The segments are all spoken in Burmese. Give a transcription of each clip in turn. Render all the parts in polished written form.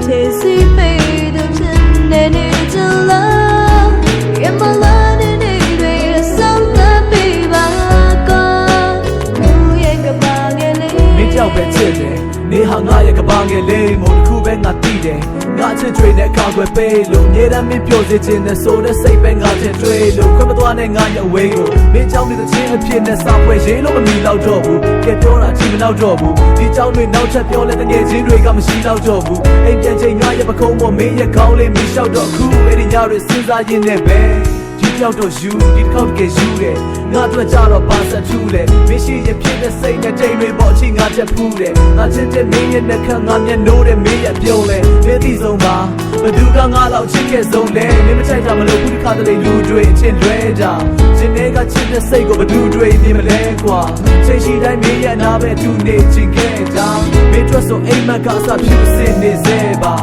Tasty made of tenderness and love. In my life, in a song that be back on. Oh, yeah, kabangele. Me tell me children, me hang out ya kabangele. Mo kube nga tide, nga chen trade ne kagwe pelo. Nyera me pyoze chen ne so de say be nga chen trade lo. Kwe matwa ne nga ya away go. Me tell me the chin appear ne sa pwe ye lo me lao job bu. Ke pyo ra chi me lao job bu. Di chao me nao chat pyo le de nye chin dwe ka ma shi lao job bu. Ai pian chain nga ya ba khong mo me ya kaung le me shout dot khu. Ai di nya re sin sa yin ne be. ရောက်တော့ယူဒီတစ်ခေါက်တကယ်ယူတယ်ငါတို့ကြတော့ပါဆက်ထူးတယ်မရှိရင်ဖြစ်တဲ့စိတ်နဲ့တိမ်တွေပေါ်ချီငါချက်ဖူးတယ်ငါချစ်တဲ့မင်းရဲ့နှက်ခမ်းငါမျက်နှိုးတဲ့မင်းရဲ့ပြုံးလဲမင်းသိဆုံးပါဘသူကငါလောက်ချစ်ခဲ့ဆုံးလဲမင်းမချိုက်တာမလို့ဘူးတစ်ခါတလေလူတွေအချင်းလွဲကြရှင်တွေကချစ်တဲ့စိတ်ကိုဘသူတွေမြင်မလဲကွာချိန်ရှိတိုင်းမင်းရဲ့နာပဲသူနေချင်ခဲ့တာမင်းတို့ဆိုအိမ်မက်ကအစဖြူစင်နေစေပါ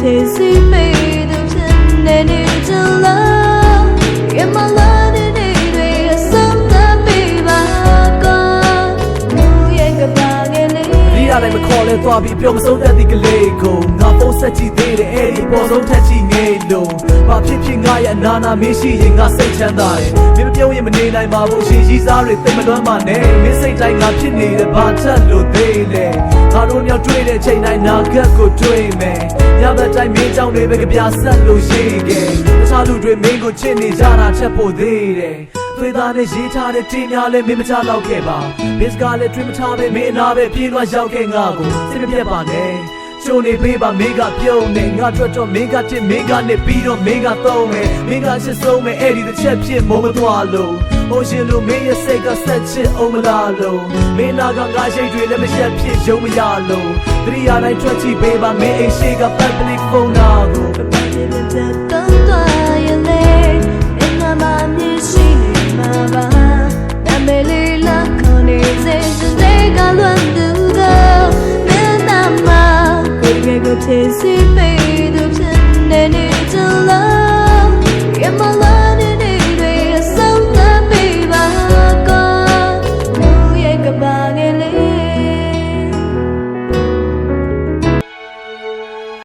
Tasty made of tenderness and love. In my life, in a song that be back on. Oh, yeah, kabangele. ဒီရတိုင်းမခေါ်လဲသွားပြီးပြောမဆုံးတတ်သည့်ကလေးကိုငါပုံဆက်ကြည့်သေးတယ်အဲ့ဒီပေါ်ဆုံးထက်ချီငယ်လုံးဘာဖြစ်ဖြစ်ငါရဲ့နာနာမင်းရှိရင်ငါစိတ်ချမ်းသာတယ်မင်းမပြုံးရင်မနေနိုင်ပါဘူးရှင်ကြီးစားတွေသိမလွမ်းပါနဲ့မင်းစိတ်တိုင်းငါဖြစ်နေတယ်ဘာထက်လို့သေးလဲငါတို့ညောက်တွေ့တဲ့ချိန်တိုင်းနာဂတ်ကိုတွေ့မယ်ညဘက်တိုင်းမင်းကြောင့်တွေပဲကြပြဆက်လို့ရှိခဲ့တခြားလူတွေမင်းကိုချစ်နေကြတာချက်ဖို့သေးတယ်သွေးသားနဲ့ရေးထားတဲ့တင်းများလည်းမင်းမချလောက်ခဲ့ပါဘစ်ကလည်းတွေ့မထားပဲမင်းအနာပဲပြေးသွားရောက်ခဲ့ငါကိုစိတ်မပြတ်ပါနဲ့ချိုးနေပေးပါမင်းကပြုံးနေငါထွက်တော့မင်းကတစ်မင်းကနဲ့ပြီးတော့မင်းကသုံးမယ်မင်းကချစ်ဆုံးမယ်အဲ့ဒီတစ်ချက်ဖြစ်မုံမသွားလို့ဟိုရှင်လိုမင်းရဲ့စိတ်ကဆက်ချစ်အောင်မလားလို့မင်းနာကငါရှိတ်တွေလည်းမရက်ဖြစ်ရုံမရလို့တတိယတိုင်းထွက်ကြည့်ပေးပါမင်းအိမ်ရှိကပတ်ပလစ်ဖုန်းနာကို